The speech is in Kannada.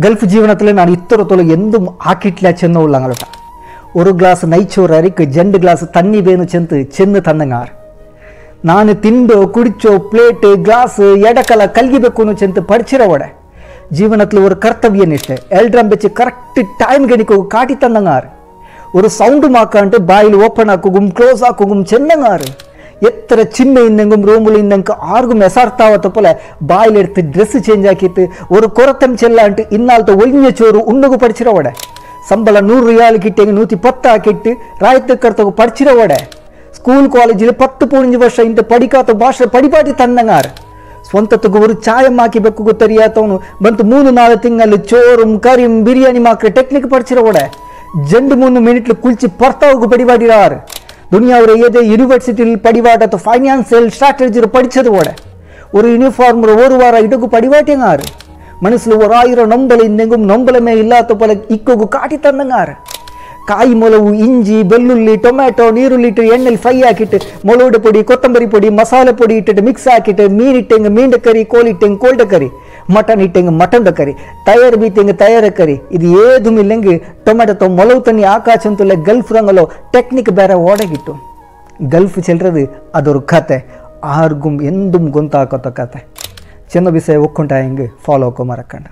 ಗಲ್ಫ್ ಜೀವನದಲ್ಲಿ ನಾನು ಇತ್ತರತೊಲು ಎಂದು ಹಾಕಿಟ್ಲ ಚೆನ್ನ ಉಳ್ಳಂಗಳಟ ஒரு கிளாஸ் நைச்சோறு அரிக்கு 2 கிளாஸ் தண்ணி வேணும் சென்னு தந்தங்கார் ನಾನು ತಿಂದೋ ಕುಡಿಚೋ ಪ್ಲೇಟ್ ಗ್ಲಾಸ್ ಎಡಕಲ ಕಲ್ಗಿಬೇಕು ಚೆಂತ ಪಡಿಸಿರವಡೆ ಜೀವನದಲ್ಲಿ ஒரு ಕರ್ತವ್ಯ ನಿಷ್ಠೆ ಎಲ್ಡ್ರಂ ಬೆಚ್ಚಿ ಕರೆಕ್ಟ್ ಟೈಮ್ ಗಣಿಕೋ ಕಾಟಿ ತಂದಂಗಾರ್ ஒரு சவுண்டு மாக்கான்ட்டு பாயில் ஓப்பன் ஆக்குகும் க்ளோஸ் ஆக்குகும் சென்னங்கார் எத்தனை சின்ன இன்னங்கும் ரூமில் இன்னங்க ஆர்கும் எசார்த்தாவத்த போல பாயில் எடுத்து ட்ரெஸ் சேஞ்ச் ஆக்கிட்டு ஒரு குரத்தம் செல்லான்ட்டு இன்னால்த்த ஒளிஞ்ச சோறு உன்னகு படிச்சிரவட ಸಂಬಳ 100 ರಿಯಾಲ್ ಕಿಟ್ಟೆಗೆ 110 ಹಾಕಿಟ್ಟು ರಾಯತ ಕರ್ತಗ ಪಡಿಸಿರವಡ ಸ್ಕೂಲ್ ಕಾಲೇಜಲ್ಲಿ 10-15 ವರ್ಷ ಇಂತ ಪಡಿಕಾತ ಭಾಷೆ ಪಡಿಪಾಟಿ ತಂದಂಗಾರ ಸ್ವಂತತಗ ஒரு ಚಾಯಂ ಹಾಕಿಬೇಕು ಗೊತ್ತರಿಯಾತವನು ಬಂತು 3-4 ತಿಂಗಳು ಚೋറും ಕರಿಂ ಬಿರಿಯಾನಿ ಮಾಕ್ರೆ ಟೆಕ್ನಿಕ್ ಪಡಿಸಿರವಡ 2-3 ಮಿನಿಟ್ಲು ಕುಲ್ಚಿ ಪರ್ತಾವಗು ಪಡಿಪಾಡಿರಾರ್ ದುನಿಯಾವರ ಏದೇ ಯೂನಿವರ್ಸಿಟಿಲಿ ಪಡಿವಾಟ ಫೈನಾನ್ಸಿಯಲ್ ಸ್ಟ್ರಾಟಜಿ ಪಡಿಸದವಡ ஒரு யூனிஃபார்ம் ஒரு வாரம் இடகு படிவாட்டியங்காரு மனசுல ஒரு 1000 நொம்பல இன்னெங்கும் நொம்பலமே இல்லாத போல இக்கோகு காட்டி தந்தங்காரு ಕಾಯಿ ಮೊಲವು ಇಂಜಿ ಬೆಳ್ಳುಳ್ಳಿ ಟೊಮ್ಯಾಟೊ ನೀರುಳ್ಳಿ ಎಣ್ಣೆಲಿ ಫ್ರೈ ಹಾಕಿಟ್ಟು ಮೊಳೋಡ ಪೊಡಿ ಕೊತ್ತಂಬರಿ ಪೊಡಿ ಮಸಾಲೆ ಪೊಡಿ ಇಟ್ಟಿಟ್ಟು ಮಿಕ್ಸ್ ಹಾಕಿಟ್ಟು ಮೀನು ಇಟ್ಟಂಗೆ ಮೀಂಡ ಕರಿ ಕೋಳಿ ಇಟ್ಟಂಗೆ ಕೋಲ್ಡ ಕರಿ ಮಟನ್ ಇಟ್ಟಂಗೆ ಮಟನ್ದ ಕರಿ ತಯಾರು ಬೀತಂಗೆ ತಯಾರ ಕರಿ ಇದು ಏದು ಇಲ್ಲಂಗೆ ಟೊಮ್ಯಾಟೊ ಮೊಲವು ತನ್ನಿ ಆಕಾಶಂತುಲ್ಲ ಗಲ್ಫ್ ರಂಗಲೋ ಟೆಕ್ನಿಕ್ ಬೇರೆ ಓಡಗಿಟ್ಟು ಗಲ್ಫ್ ಚೆಲ್றது ಅದೊರು ಕತೆ ಆರ್ಗುಂ ಎಂದುಂ ಗೊಂತಾಕೋತ ಕತೆ ಚೆನ್ನ ವಿಷಯ ಒಕ್ಕೊಂಟ ಹೆಂಗೆ ಫಾಲೋ ಹಾಕೋ ಮರಕಂಡ